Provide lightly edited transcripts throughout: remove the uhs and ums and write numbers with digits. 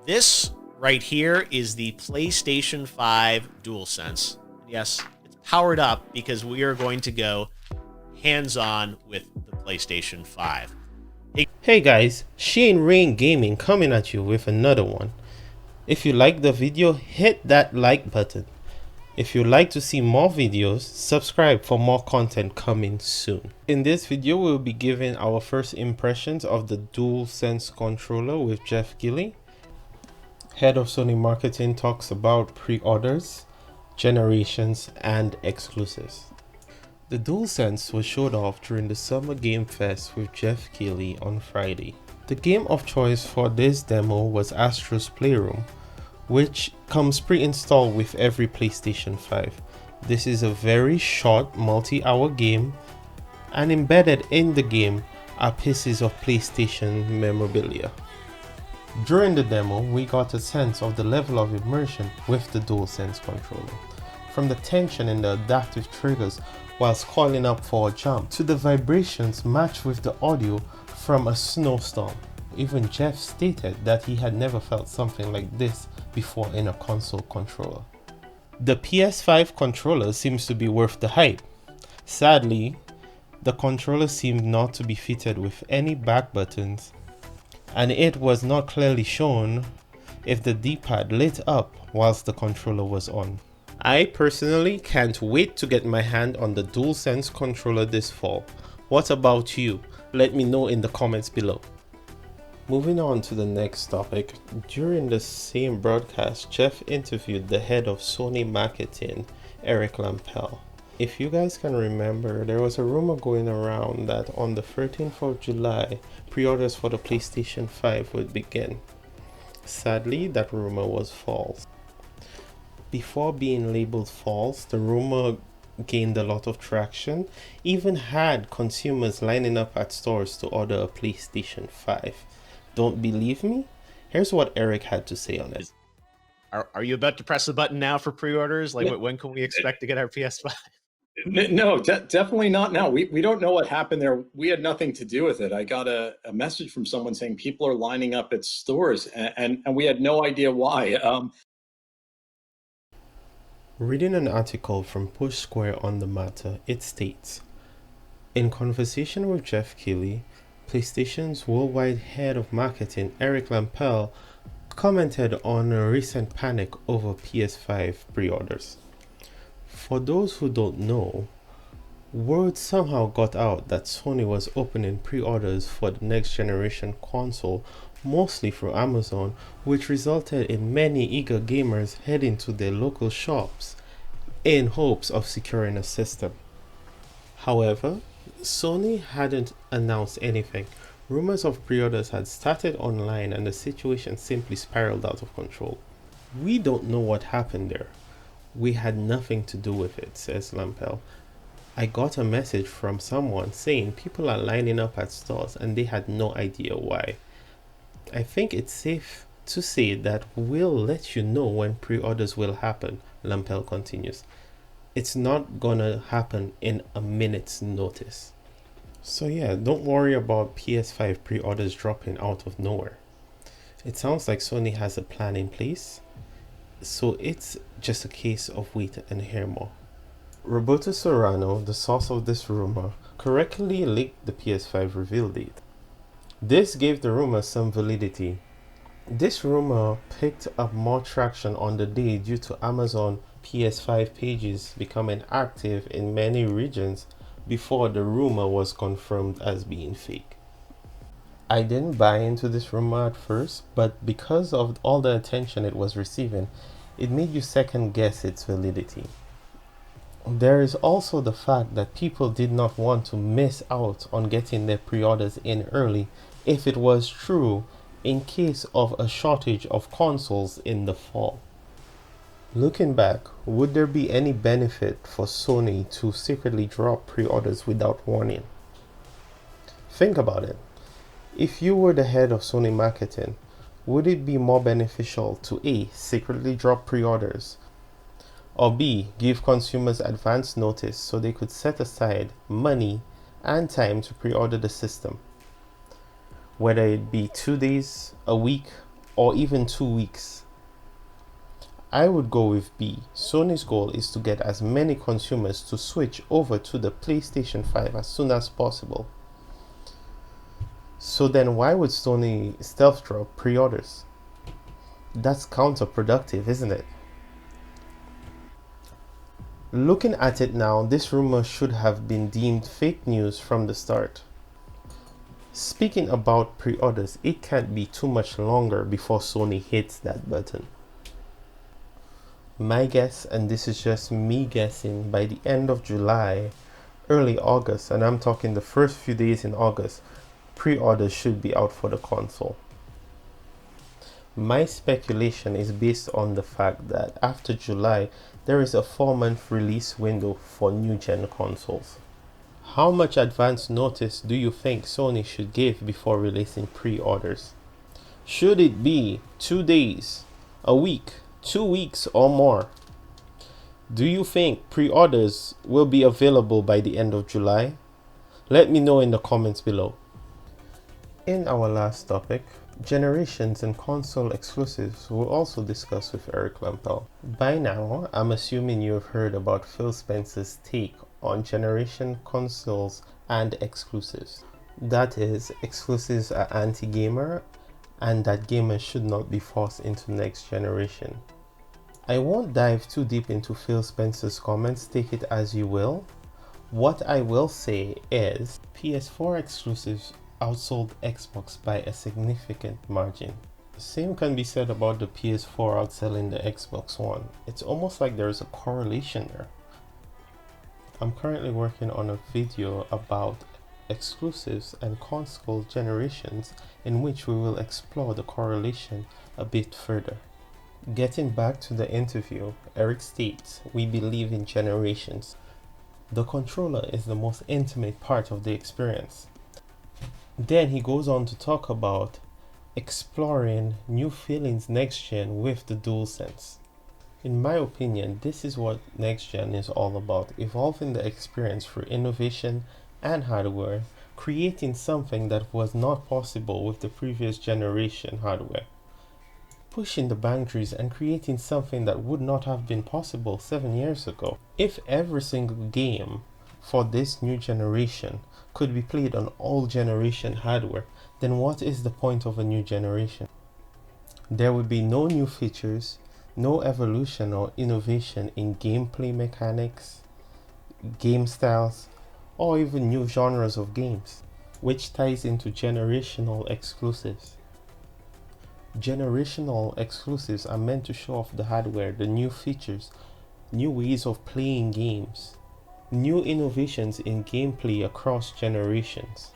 This right here is the PlayStation 5 DualSense. Yes, it's powered up because we are going to go hands-on with the PlayStation 5. Hey guys, Shane Rain Gaming coming at you with another one. If you like the video, hit that like button. If you'd like to see more videos, subscribe for more content coming soon. In this video, we'll be giving our first impressions of the DualSense controller with Jeff Keighley. Head of Sony Marketing talks about pre-orders, generations, and exclusives. The DualSense was showed off during the Summer Game Fest with Jeff Keighley on Friday. The game of choice for this demo was Astro's Playroom, which comes pre-installed with every PlayStation 5. This is a very short multi-hour game, and embedded in the game are pieces of PlayStation memorabilia. During the demo, we got a sense of the level of immersion with the DualSense controller. From the tension in the adaptive triggers whilst calling up for a jump, to the vibrations matched with the audio from a snowstorm. Even Jeff stated that he had never felt something like this before in a console controller. The PS5 controller seems to be worth the hype. Sadly, the controller seemed not to be fitted with any back buttons, and it was not clearly shown if the D-pad lit up whilst the controller was on. I personally can't wait to get my hand on the DualSense controller this fall. What about you? Let me know in the comments below. Moving on to the next topic, during the same broadcast, Jeff interviewed the head of Sony Marketing, Eric Lempel. If you guys can remember, there was a rumor going around that on the 13th of July, pre-orders for the PlayStation 5 would begin. Sadly, that rumor was false. Before being labeled false, the rumor gained a lot of traction, even had consumers lining up at stores to order a PlayStation 5. Don't believe me? Here's what Eric had to say on it. Are you about to press the button now for pre-orders? Like, when can we expect to get our PS5? No, definitely not now. We don't know what happened there. We had nothing to do with it. I got a message from someone saying people are lining up at stores, and we had no idea why. Reading an article from Push Square on the matter, it states, in conversation with Jeff Keighley, PlayStation's worldwide head of marketing, Eric Lempel, commented on a recent panic over PS5 pre-orders. For those who don't know, word somehow got out that Sony was opening pre-orders for the next generation console, mostly through Amazon, which resulted in many eager gamers heading to their local shops in hopes of securing a system. However, Sony hadn't announced anything. Rumors of pre-orders had started online and the situation simply spiraled out of control. We don't know what happened there. We had nothing to do with it, says Lempel. I got a message from someone saying people are lining up at stores and they had no idea why. I think it's safe to say that we'll let you know when pre-orders will happen, Lempel continues. It's not gonna happen in a minute's notice. So yeah, don't worry about PS5 pre-orders dropping out of nowhere. It sounds like Sony has a plan in place, so it's just a case of wait and hear more. Roberto Serrano, the source of this rumor, correctly leaked the PS5 reveal date. This gave the rumor some validity. This rumor picked up more traction on the day due to Amazon PS5 pages becoming active in many regions before the rumor was confirmed as being fake. I didn't buy into this rumor at first, but because of all the attention it was receiving, it made you second guess its validity. There is also the fact that people did not want to miss out on getting their pre-orders in early if it was true in case of a shortage of consoles in the fall. Looking back, would there be any benefit for Sony to secretly drop pre-orders without warning? Think about it. If you were the head of Sony Marketing, would it be more beneficial to A. secretly drop pre-orders, or B. give consumers advance notice so they could set aside money and time to pre-order the system? Whether it be 2 days, a week, or even 2 weeks? I would go with B. Sony's goal is to get as many consumers to switch over to the PlayStation 5 as soon as possible. So then why would Sony stealth drop pre-orders? That's counterproductive, isn't it? Looking at it now, this rumor should have been deemed fake news from the start. Speaking about pre-orders, it can't be too much longer before Sony hits that button. My guess, and this is just me guessing, by the end of July, early August, and I'm talking the first few days in August, pre-orders should be out for the console. My speculation is based on the fact that after July, there is a 4-month release window for new-gen consoles. How much advance notice do you think Sony should give before releasing pre-orders? Should it be 2 days, a week, 2 weeks or more? Do you think pre-orders will be available by the end of July? Let me know in the comments below. In our last topic, generations and console exclusives, we'll also discuss with Eric Lempel. By now, I'm assuming you've heard about Phil Spencer's take on generation consoles and exclusives. That is, exclusives are anti-gamer and that gamers should not be forced into next generation. I won't dive too deep into Phil Spencer's comments, take it as you will. What I will say is PS4 exclusives outsold Xbox by a significant margin. The same can be said about the PS4 outselling the Xbox One. It's almost like there's a correlation there. I'm currently working on a video about exclusives and console generations in which we will explore the correlation a bit further. Getting back to the interview, Eric states, "We believe in generations. The controller is the most intimate part of the experience." Then he goes on to talk about exploring new feelings next gen with the DualSense. In my opinion, this is what next gen is all about, evolving the experience through innovation and hardware, creating something that was not possible with the previous generation hardware, pushing the boundaries and creating something that would not have been possible 7 years ago. If every single game for this new generation could be played on old generation hardware, then what is the point of a new generation? There would be no new features, no evolution or innovation in gameplay mechanics, game styles, or even new genres of games, which ties into generational exclusives. Generational exclusives are meant to show off the hardware, the new features, new ways of playing games, new innovations in gameplay across generations.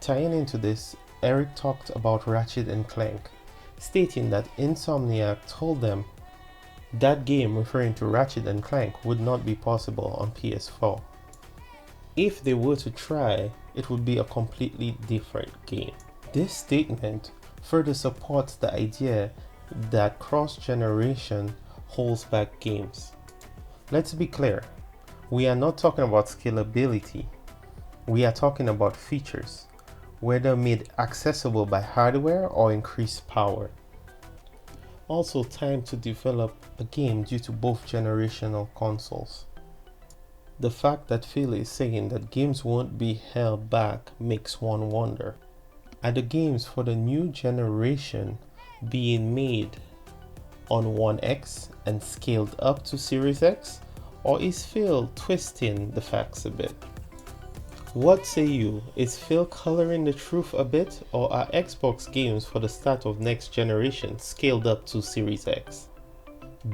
Tying into this, Eric talked about Ratchet & Clank, stating that Insomniac told them that game, referring to Ratchet & Clank, would not be possible on PS4. If they were to try, it would be a completely different game. This statement further supports the idea that cross-generation holds back games. Let's be clear, we are not talking about scalability, we are talking about features, whether made accessible by hardware or increased power. Also, time to develop a game due to both generational consoles. The fact that Phil is saying that games won't be held back makes one wonder. Are the games for the new generation being made on One X and scaled up to Series X, or is Phil twisting the facts a bit? What say you? Is Phil coloring the truth a bit, or are Xbox games for the start of next generation scaled up to Series X?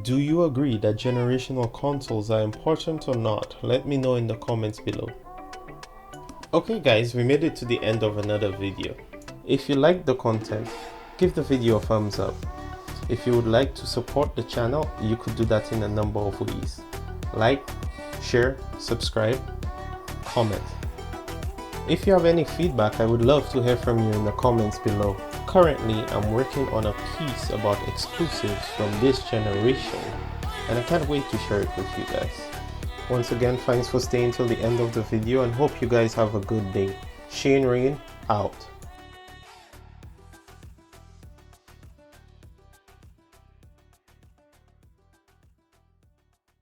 Do you agree that generational consoles are important or not? Let me know in the comments below. Okay guys, we made it to the end of another video. If you liked the content, give the video a thumbs up. If you would like to support the channel, you could do that in a number of ways. Like, share, subscribe, comment. If you have any feedback, I would love to hear from you in the comments below. Currently, I'm working on a piece about exclusives from this generation, and I can't wait to share it with you guys. Once again, thanks for staying till the end of the video and hope you guys have a good day. Shane Rain, out.